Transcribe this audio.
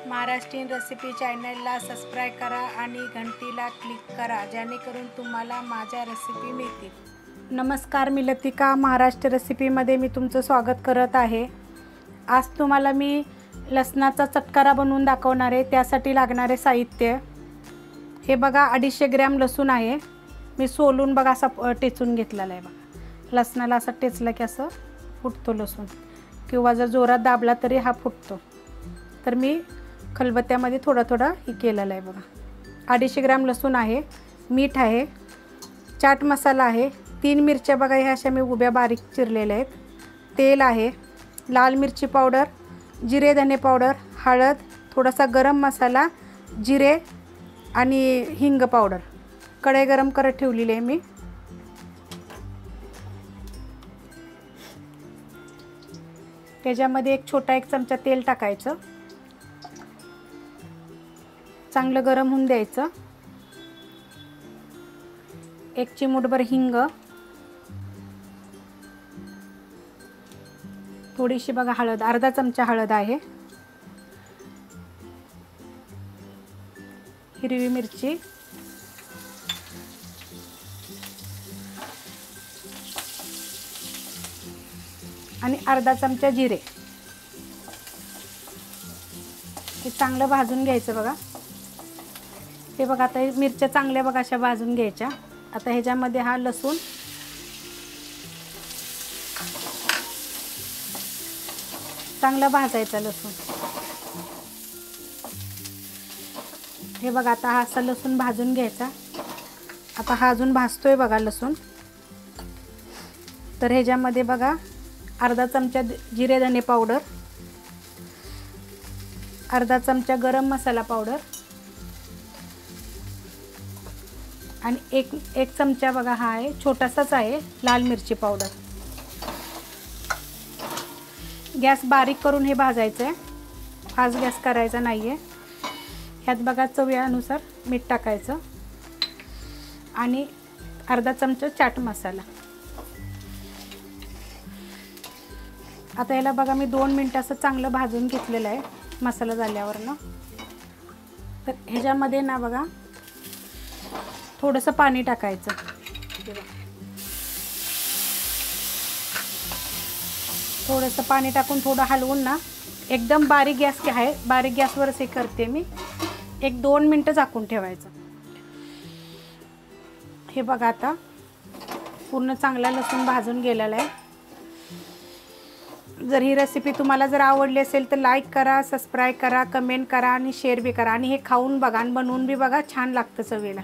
Maharashtrian recipe चॅनलला subscribe करा आणि घंटीला क्लिक करा जेणेकरून तुम्हाला माझ्या रेसिपी मिळतील। नमस्कार, मी लतिका महाराष्ट्र रेसिपीमध्ये मी तुमचं स्वागत करत आहे। आज तुम्हाला मी लसणाचा चटकारा बनवून दाखवणार आहे। त्यासाठी लागणारे साहित्य हे बघा, 250 ग्रॅम लसूण आहे। मी सोलून बघा असा टेचून घेतलेला आहे। बघा, लसणाला असं टेचलं की असं फुटतो लसूण, किंवा जर जोरात दाबला तरी हा फुटतो। तर मी खलबत्त्यामध्ये थोडा थोडा हे केलेला आहे। बघा, 250 ग्रॅम लसूण आहे, मीठ आहे, चाट मसाला आहे, 3 मिरच्या बघा ह्या अशा मी उभ्या बारीक चिरलेल्या आहेत, तेल आहे, लाल मिरची पावडर, जिरे धने पावडर, हळद, थोडासा गरम मसाला, जिरे आणि हिंग पावडर। कढई गरम करत ठेवलेली आहे मी। त्याच्यामध्ये एक छोटा चमचा तेल टाकायचं, चांगलं गरम होऊन द्यायचं। एक चिमूटभर हिंग, थोडीशी बघा हळद, अर्धा चमचा हळद आहे, हिरवी मिरची, आणि अर्धा चमचा जिरे। हे चांगलं भाजून घ्यायचं बघा। हे बघा, आता मिरच्या चांगल्या बघा अशा भाजून घ्यायच्या। आता ह्याच्यामध्ये हा लसूण चांगला भाजायचा लसूण। हे बघा, आता हा असा लसूण भाजून घ्यायचा। आता हा अजून भाजतोय बघा लसूण। तर ह्याच्यामध्ये बघा अर्धा चमचा जिरे धने पावडर, अर्धा चमचा गरम मसाला पावडर, आणि एक चमचा बघा हा आहे, छोटासाच आहे, लाल मिरची पावडर। गॅस बारीक करून हे भाजायचं आहे, फास्ट गॅस करायचा नाही आहे। ह्यात बघा चवीनुसार मीठ टाकायचं आणि अर्धा चमचा चाट मसाला। आता याला बघा मी 2 मिनिटं असं चांगलं भाजून घेतलेलं आहे मसाला झाल्यावर ना। तर ह्याच्यामध्ये ना बघा थोडंसं पाणी टाकायचं। थोडंसं पाणी टाकून थोडं हलवून ना, एकदम बारीक गॅस आहे, बारीक गॅसवरच हे करते मी। 1-2 मिनटं झाकून ठेवायचं। हे बघा, आता पूर्ण चांगला लसूण भाजून गेलेला आहे। जर ही रेसिपी तुम्हाला जर आवडली असेल तर लाईक करा, सबस्क्राईब करा, कमेंट करा आणि शेअर बी करा, आणि हे खाऊन बघा आणि बनवून बी बघा, छान लागतं चवीला।